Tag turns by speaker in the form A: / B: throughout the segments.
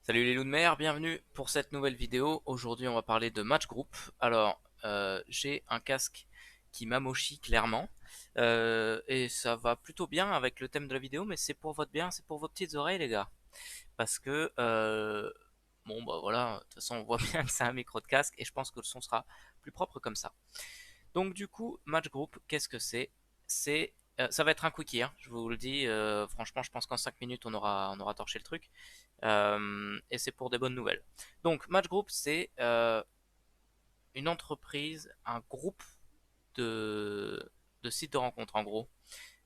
A: Salut les loups de mer, bienvenue pour cette nouvelle vidéo. Aujourd'hui on va parler de match group. Alors j'ai un casque qui m'amochit clairement et ça va plutôt bien avec le thème de la vidéo, mais c'est pour votre bien, c'est pour vos petites oreilles les gars. Parce que bon bah voilà, de toute façon on voit bien que c'est un micro de casque et je pense que le son sera plus propre comme ça. Donc du coup, match group, qu'est-ce que c'est? Ça va être un quickie, hein, je vous le dis. Franchement, je pense qu'en 5 minutes, on aura torché le truc. Et c'est pour des bonnes nouvelles. Donc, Match Group, c'est une entreprise, un groupe de sites de rencontres, en gros.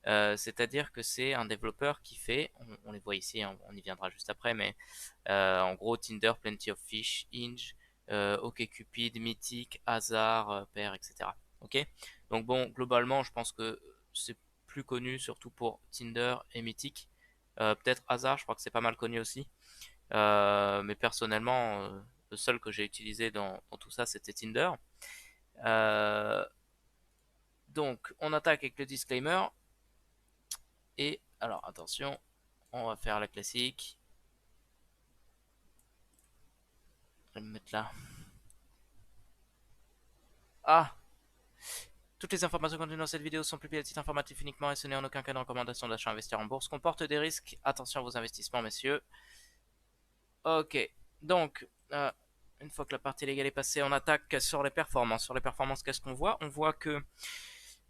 A: C'est-à-dire que c'est un développeur qui fait, on les voit ici, hein, on y viendra juste après, mais en gros, Tinder, Plenty of Fish, Hinge, OkCupid, Mythic, Hasard, Pair, etc. Ok. Donc bon, globalement, je pense que c'est plus connu surtout pour Tinder et Mythic. Peut-être Hasard, je crois que c'est pas mal connu aussi. Mais personnellement, le seul que j'ai utilisé dans tout ça, c'était Tinder. Euh, donc, on attaque avec le disclaimer. Et alors, attention, on va faire la classique. Je vais me mettre là. Ah! Toutes les informations contenues dans cette vidéo sont publiées à titre informatif uniquement et ce n'est en aucun cas de recommandation d'achat investir en bourse. Comporte des risques. Attention à vos investissements, messieurs. Ok. Donc, une fois que la partie légale est passée, on attaque sur les performances. Sur les performances, qu'est-ce qu'on voit? On voit que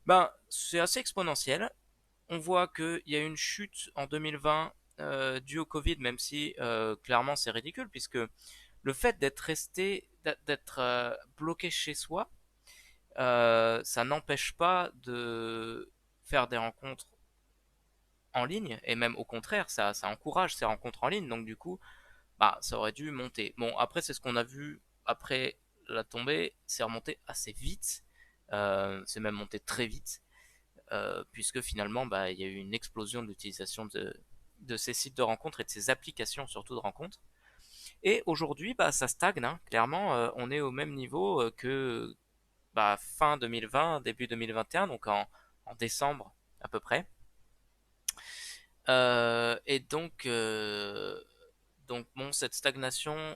A: ben, c'est assez exponentiel. On voit qu'il y a une chute en 2020 due au Covid, même si clairement c'est ridicule, puisque le fait d'être resté, d'être bloqué chez soi, ça n'empêche pas de faire des rencontres en ligne, et même au contraire, ça encourage ces rencontres en ligne, donc du coup, bah, ça aurait dû monter. Bon, après, c'est ce qu'on a vu après la tombée, c'est remonté assez vite, c'est même monté très vite, puisque finalement, bah, il y a eu une explosion de l'utilisation de ces sites de rencontres et de ces applications surtout de rencontres. Et aujourd'hui, bah, ça stagne, hein. Clairement, on est au même niveau que bah, fin 2020, début 2021, donc en décembre à peu près. Et donc bon, cette stagnation,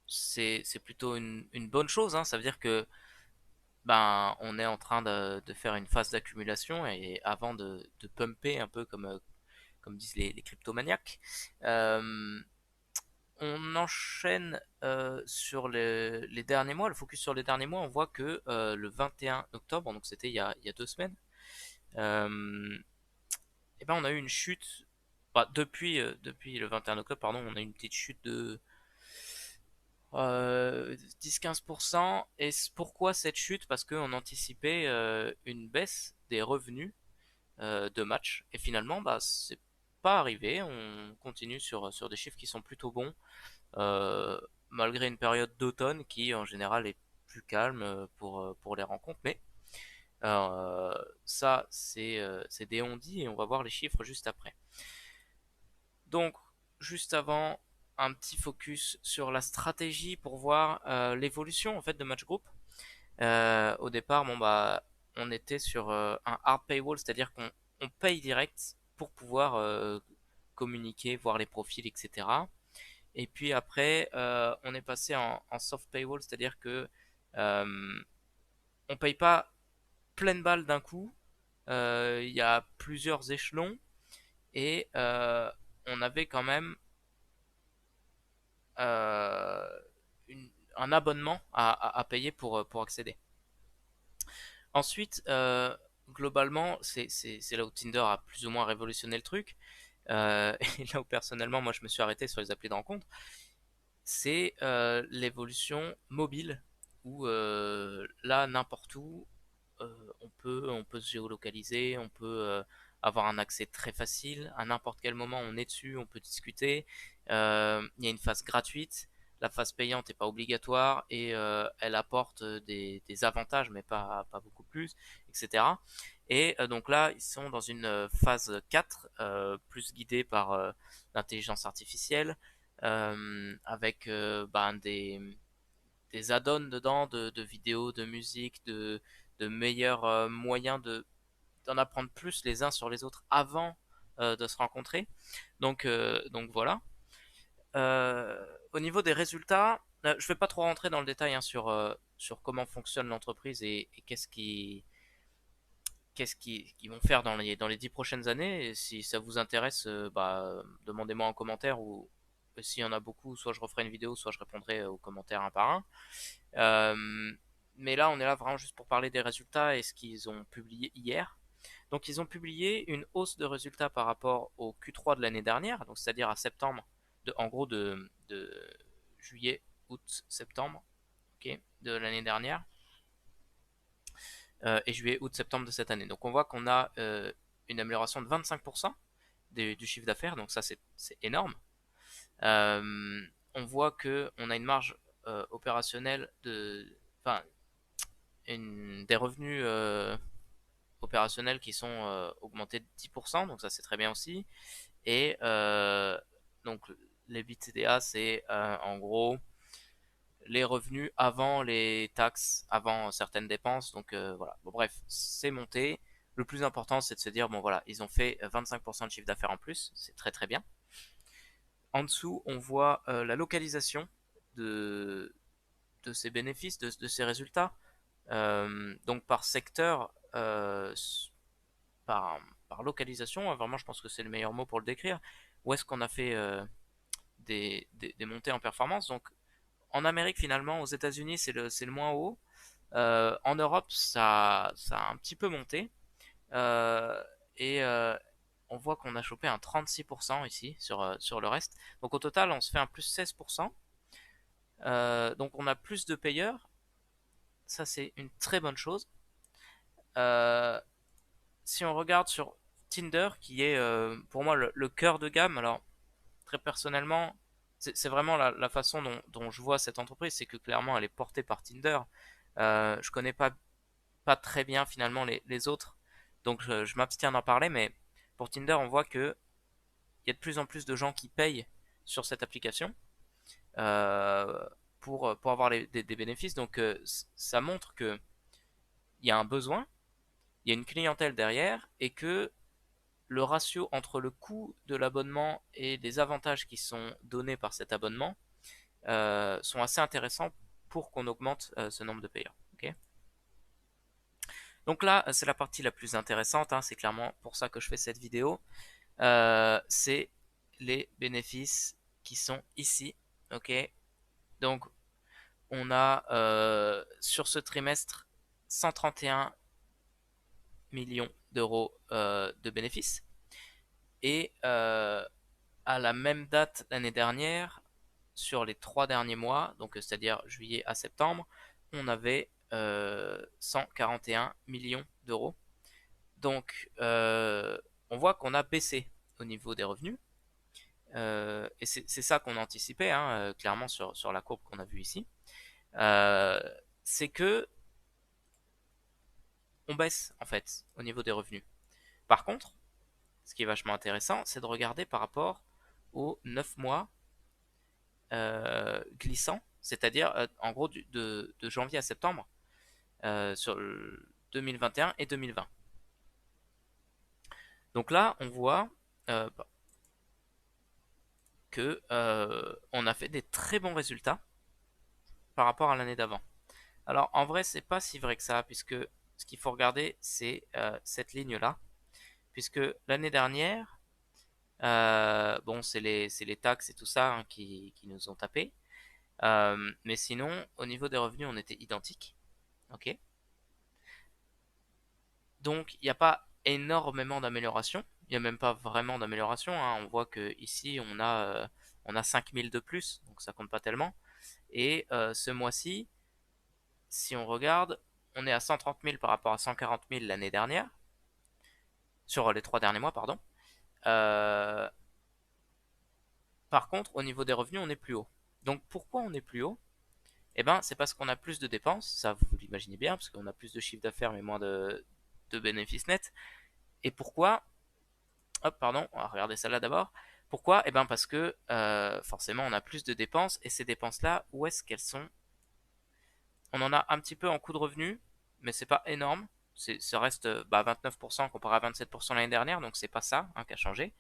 A: c'est plutôt une bonne chose, hein. Ça veut dire que ben, on est en train de faire une phase d'accumulation et avant de pumper un peu comme disent les cryptomaniaques. Euh, on enchaîne sur les derniers mois, le focus sur les derniers mois, on voit que le 21 octobre, donc c'était il y a 2 semaines, et ben on a eu une chute, bah, depuis le 21 octobre, pardon, on a eu une petite chute de 10-15%. Et pourquoi cette chute? Parce qu'on anticipait une baisse des revenus de match. Et finalement, bah, c'est pas arrivé. On continue sur des chiffres qui sont plutôt bons, euh, malgré une période d'automne qui en général est plus calme pour les rencontres. Mais euh, ça, c'est des on-dit et on va voir les chiffres juste après. Donc, juste avant, un petit focus sur la stratégie pour voir l'évolution en fait de Match Group. Au départ, bon bah, on était sur un hard paywall, c'est-à-dire qu'on paye direct pour pouvoir communiquer, voir les profils, etc. Et puis après, on est passé en soft paywall, c'est-à-dire que euh, on paye pas pleine balle d'un coup. Il y a plusieurs échelons et on avait quand même euh, un abonnement à payer pour accéder. Ensuite, globalement, c'est là où Tinder a plus ou moins révolutionné le truc. Et là où personnellement, moi, je me suis arrêté sur les applis de rencontre, c'est l'évolution mobile, où là, n'importe où, on peut se géolocaliser, on peut avoir un accès très facile. À n'importe quel moment, on est dessus, on peut discuter. Il y a une phase gratuite. La phase payante n'est pas obligatoire et elle apporte des avantages, mais pas beaucoup plus, etc. Et donc là, ils sont dans une phase 4, plus guidée par l'intelligence artificielle, avec ben, des add-ons dedans de vidéos, de musique, de meilleurs moyens d'en apprendre plus les uns sur les autres avant de se rencontrer. Donc voilà. au niveau des résultats, je vais pas trop rentrer dans le détail hein, sur comment fonctionne l'entreprise et qu'est-ce qu'ils vont faire dans les 10 prochaines années. Et si ça vous intéresse, demandez-moi en commentaire ou s'il y en a beaucoup, soit je referai une vidéo, soit je répondrai aux commentaires un par un. Euh, mais là, on est là vraiment juste pour parler des résultats et ce qu'ils ont publié hier. Donc, ils ont publié une hausse de résultats par rapport au Q3 de l'année dernière, donc c'est-à-dire à septembre, en gros de juillet, août, septembre, ok, de l'année dernière, et juillet, août, septembre de cette année. Donc, on voit qu'on a une amélioration de 25% du chiffre d'affaires, donc ça c'est énorme. On voit que on a une marge opérationnelle enfin, des revenus opérationnels qui sont augmentés de 10%, donc ça c'est très bien aussi. Et donc l'EBITDA c'est en gros les revenus avant les taxes, avant certaines dépenses. Donc voilà. Bon bref, c'est monté. Le plus important c'est de se dire bon voilà, ils ont fait 25% de chiffre d'affaires en plus, c'est très très bien. En dessous, on voit la localisation de, de ces bénéfices, de ces résultats. Donc par secteur, par, par localisation, vraiment je pense que c'est le meilleur mot pour le décrire. Où est-ce qu'on a fait des montées en performance? Donc en Amérique finalement, aux États-Unis c'est le moins haut. En Europe ça a un petit peu monté. Euh, et on voit qu'on a chopé un 36% ici sur le reste. Donc au total on se fait un plus 16%. Donc on a plus de payeurs. Ça c'est une très bonne chose. Euh, Si on regarde sur Tinder, qui est pour moi le cœur de gamme, alors très personnellement, c'est vraiment la façon dont je vois cette entreprise, c'est que clairement elle est portée par Tinder. Je connais pas très bien finalement les autres, donc je m'abstiens d'en parler, mais pour Tinder, on voit que il y a de plus en plus de gens qui payent sur cette application euh, pour avoir des bénéfices, donc ça montre que il y a un besoin, il y a une clientèle derrière, et que le ratio entre le coût de l'abonnement et les avantages qui sont donnés par cet abonnement sont assez intéressants pour qu'on augmente ce nombre de payeurs. Ok. Donc là, c'est la partie la plus intéressante, hein, c'est clairement pour ça que je fais cette vidéo. C'est les bénéfices qui sont ici. Ok. Donc on a sur ce trimestre 131 millions d'euros de bénéfices. Et à la même date l'année dernière, sur les 3 derniers mois, donc c'est-à-dire juillet à septembre, on avait 141 millions d'euros. Donc on voit qu'on a baissé au niveau des revenus. Et c'est ça qu'on anticipait, hein, clairement sur la courbe qu'on a vue ici. Euh, c'est que on baisse en fait au niveau des revenus. Par contre, ce qui est vachement intéressant, c'est de regarder par rapport aux 9 mois glissants, c'est-à-dire en gros de janvier à septembre sur 2021 et 2020. Donc là, on voit euh, que on a fait des très bons résultats par rapport à l'année d'avant. Alors en vrai, c'est pas si vrai que ça, puisque ce qu'il faut regarder, c'est cette ligne-là, puisque l'année dernière, bon, c'est les taxes et tout ça hein, qui nous ont tapé. Mais sinon, au niveau des revenus, on était identiques. Ok. Donc, il n'y a pas énormément d'amélioration. Il n'y a même pas vraiment d'amélioration, hein. On voit que ici, on a 5000 de plus, donc ça compte pas tellement. Et ce mois-ci, si on regarde, on est à 130 000 par rapport à 140 000 l'année dernière, sur les 3 derniers mois, pardon. Euh, Par contre, au niveau des revenus, on est plus haut. Donc, pourquoi on est plus haut? Eh ben, c'est parce qu'on a plus de dépenses, ça vous l'imaginez bien, parce qu'on a plus de chiffre d'affaires mais moins de bénéfices nets. Et pourquoi? Hop, pardon, on va regarder ça là d'abord. Pourquoi? Eh ben parce que forcément on a plus de dépenses et ces dépenses-là, où est-ce qu'elles sont? On en a un petit peu en coût de revenu, mais c'est pas énorme. Ça reste 29% comparé à 27% l'année dernière, donc c'est pas ça hein, qui a changé.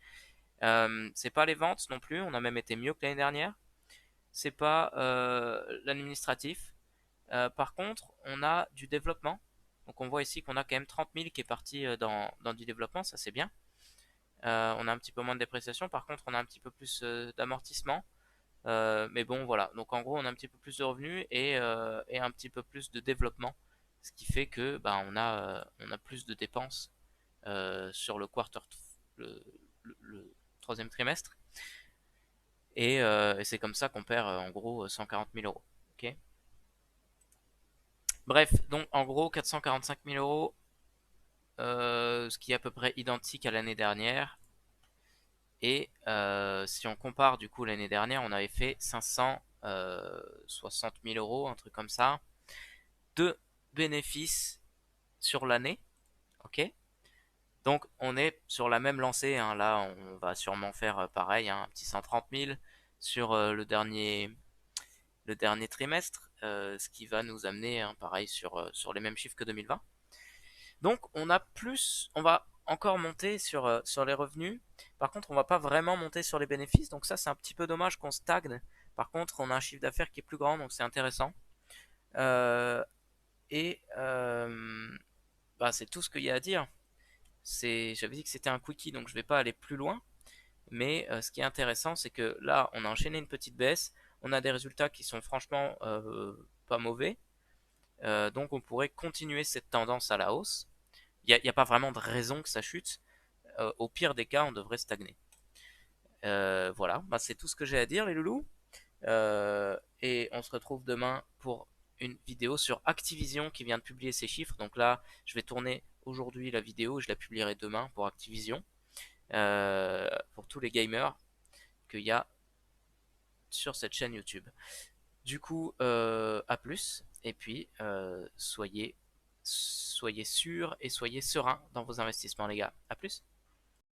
A: C'est pas les ventes non plus, on a même été mieux que l'année dernière. C'est pas l'administratif. Par contre, on a du développement. Donc on voit ici qu'on a quand même 30 000 qui est parti dans du développement, ça c'est bien. On a un petit peu moins de dépréciation, par contre on a un petit peu plus d'amortissement. Mais bon voilà, donc en gros on a un petit peu plus de revenus et un petit peu plus de développement. Ce qui fait que bah, on a plus de dépenses sur le le, le troisième trimestre. Et c'est comme ça qu'on perd en gros 140 000 euros. Ok. Bref, donc en gros 445 000 euros, ce qui est à peu près identique à l'année dernière. Et si on compare du coup l'année dernière, on avait fait 560 000 euros, un truc comme ça, de bénéfices sur l'année. Ok. Donc on est sur la même lancée, hein. Là, on va sûrement faire pareil, hein, un petit 130 000 sur le dernier trimestre, ce qui va nous amener, hein, pareil, sur les mêmes chiffres que 2020. Donc on va encore monter sur les revenus. Par contre, on va pas vraiment monter sur les bénéfices. Donc ça, c'est un petit peu dommage qu'on stagne. Par contre, on a un chiffre d'affaires qui est plus grand, donc c'est intéressant. Euh, et bah, c'est tout ce qu'il y a à dire. J'avais dit que c'était un quickie, donc je vais pas aller plus loin. Mais ce qui est intéressant, c'est que là, on a enchaîné une petite baisse. On a des résultats qui sont franchement pas mauvais. Donc on pourrait continuer cette tendance à la hausse. Il n'y a pas vraiment de raison que ça chute. Au pire des cas, on devrait stagner. Voilà, bah, c'est tout ce que j'ai à dire, les loulous. Et on se retrouve demain pour une vidéo sur Activision qui vient de publier ses chiffres. Donc là, je vais tourner aujourd'hui la vidéo et je la publierai demain pour Activision. Pour tous les gamers qu'il y a sur cette chaîne YouTube. Du coup, à plus. Et puis, soyez sûrs et soyez sereins dans vos investissements, les gars. À plus.